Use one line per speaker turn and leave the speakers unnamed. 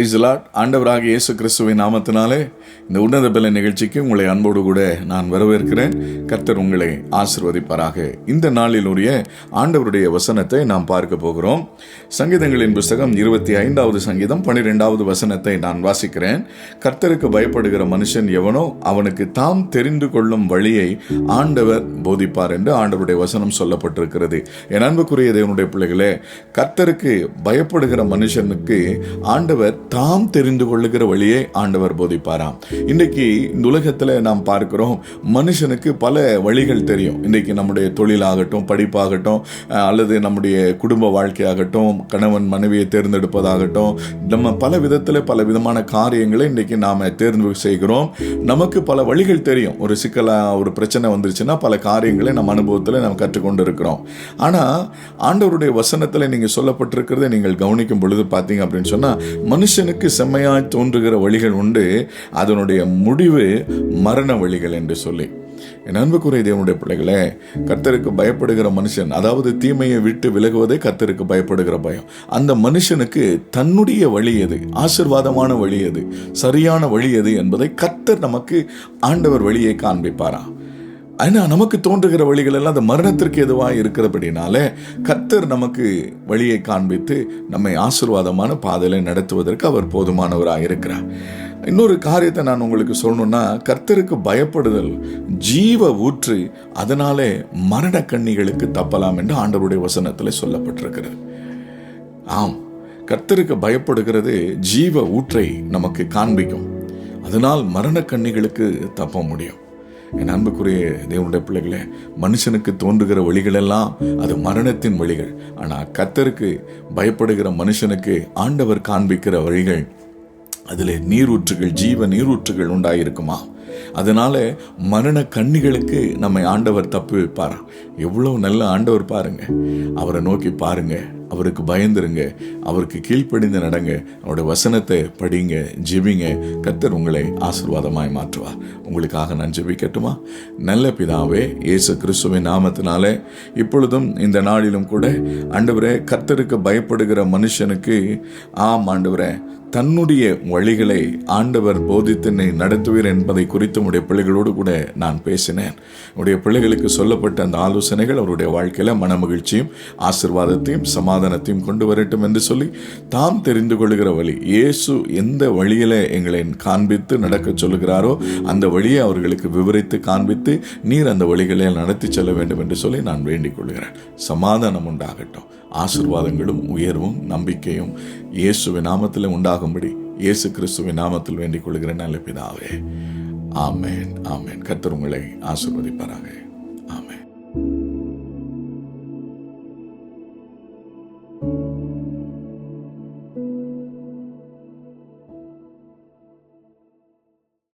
Praise the Lord. ஆண்டவராகிய இயேசு கிறிஸ்துவின் நாமத்தினாலே இந்த உன்னத பல நிகழ்ச்சிக்கு உங்களை அன்போடு கூட நான் வரவேற்கிறேன். கர்த்தர் உங்களை ஆசீர்வதிப்பாராக. இந்த நாளிலுடைய ஆண்டவருடைய வசனத்தை நாம் பார்க்க போகிறோம். சங்கீதங்களின் புஸ்தகம் 25வது சங்கீதம் 12வது வசனத்தை நான் வாசிக்கிறேன். கர்த்தருக்கு பயப்படுகிற மனுஷன் எவனோ அவனுக்கு தாம் தெரிந்து கொள்ளும் வழியை ஆண்டவர் போதிப்பார் என்று ஆண்டவருடைய வசனம் சொல்லப்பட்டிருக்கிறது. என் அன்புக்குரிய தேவனுடைய பிள்ளைகளே, கர்த்தருக்கு பயப்படுகிற மனுஷனுக்கு ஆண்டவர் தாம் தெரிந்து கொள்ளுகிற வழியை ஆண்டவர் போதிப்பாராம். இன்றைக்கு இந்த உலகத்தில் நாம் பார்க்கிறோம், மனுஷனுக்கு பல வழிகள் தெரியும். இன்றைக்கு நம்முடைய தொழிலாகட்டும், படிப்பாகட்டும், அல்லது நம்முடைய குடும்ப வாழ்க்கையாகட்டும், கணவன் மனைவியை தேர்ந்தெடுப்பதாகட்டும், நம்ம பல விதத்தில் பல விதமான காரியங்களை இன்றைக்கு நாம் தேர்ந்து செய்கிறோம். நமக்கு பல வழிகள் தெரியும். ஒரு சிக்கலாக ஒரு பிரச்சனை வந்துருச்சுன்னா பல காரியங்களை நம்ம அனுபவத்தில் நாம் கற்றுக்கொண்டு இருக்கிறோம். ஆனால் ஆண்டவருடைய வசனத்தில் நீங்கள் சொல்லப்பட்டிருக்கிறத நீங்கள் கவனிக்கும் பொழுது பார்த்தீங்க அப்படின்னு சொன்னால், மனுஷனுக்கு செம்மையாய் தோன்றுகிற வழிகள் உண்டு, அதனுடைய முடிவு மரண வழிகள் என்று சொல்லி. என் அன்புக்குரிய தேவனுடைய பிள்ளைகளே, கர்த்தருக்கு பயப்படுகிற மனுஷன், அதாவது தீமையை விட்டு விலகுவதே கர்த்தருக்கு பயப்படுகிற பயம். அந்த மனுஷனுக்கு தன்னுடைய வழி எது, ஆசீர்வாதமான வழி எது, சரியான வழி எது என்பதை கர்த்தர் நமக்கு ஆண்டவர் வழியை காண்பிப்பாரா. ஆனால் நமக்கு தோன்றுகிற வழிகள் எல்லாம் அந்த மரணத்திற்கு எதுவாக இருக்கிறபடினாலே கர்த்தர் நமக்கு வழியை காண்பித்து நம்மை ஆசீர்வாதமான பாதையில் நடத்துவதற்கு அவர் போதுமானவராக இருக்கிறார். இன்னொரு காரியத்தை நான் உங்களுக்கு சொல்லணும்னா, கர்த்தருக்கு பயப்படுதல் ஜீவ ஊற்று, அதனாலே மரண கண்ணிகளுக்கு தப்பலாம் என்று ஆண்டவருடைய வசனத்தில் சொல்லப்பட்டிருக்கிறது. ஆம், கர்த்தருக்கு பயப்படுகிறது ஜீவ ஊற்றை நமக்கு காண்பிக்கும். அதனால் மரண கண்ணிகளுக்கு தப்ப முடியும். என் அன்புக்குரிய தேவனுடைய பிள்ளைகளே, மனுஷனுக்கு தோன்றுகிற வழிகளெல்லாம் அது மரணத்தின் வழிகள். ஆனால் கர்த்தருக்கு பயப்படுகிற மனுஷனுக்கு ஆண்டவர் காண்பிக்கிற வழிகள், அதில் நீரூற்றுகள், ஜீவ நீரூற்றுகள் உண்டாயிருக்குமா. அதனால மரண கண்ணிகளுக்கு நம்மை ஆண்டவர் தப்பு வைப்பாரா. எவ்வளோ நல்ல ஆண்டவர் பாருங்க. அவரை நோக்கி பாருங்க, அவருக்கு பயந்துருங்க, அவருக்கு கீழ்ப்படிந்து நடங்க, அவருடைய வசனத்தை படிங்க, ஜெபிங்க. கர்த்தர் உங்களை ஆசீர்வாதமாய் மாற்றுவார். உங்களுக்காக நான் ஜெபிக்கட்டுமா? நல்ல பிதாவே, இயேசு கிறிஸ்துவின் நாமத்தினாலே இப்பொழுதும் இந்த நாளிலும் கூட ஆண்டவரே, கர்த்தருக்கு பயப்படுகிற மனுஷனுக்கு ஆண்டவரே தன்னுடைய வழிகளை ஆண்டவர் போதித்து நடத்துவீர் என்பதை குறித்து உடைய பிள்ளைகளோடு கூட நான் பேசினேன். உடைய பிள்ளைகளுக்கு சொல்லப்பட்ட அந்த ஆலோசனைகள் அவருடைய வாழ்க்கையில் மனமகிழ்ச்சியும் ஆசீர்வாதத்தையும் சமாதானத்தையும் கொண்டு வரட்டும் என்று சொல்லி, தாம் தெரிந்து கொள்ளுகிற வழி, இயேசு எந்த வழியில எங்களை காண்பித்து நடக்க சொல்லுகிறாரோ அந்த வழியை அவர்களுக்கு விவரித்து காண்பித்து நீர் அந்த வழிகளை நடத்தி செல்ல வேண்டும் என்று சொல்லி நான் வேண்டிக் கொள்கிறேன். சமாதானம் உண்டாகட்டும், ஆசீர்வாதங்களும் உயர்வும் நம்பிக்கையும் இயேசுவின் நாமத்தில் உண்டாகும்படி இயேசு கிறிஸ்துவின் நாமத்தில் வேண்டிக் கொள்கிறேன் நல்ல பிதாவே. ஆமென், ஆமென். கர்த்தர் உங்களை ஆசீர்வதிப்பாராக. ஆமென்.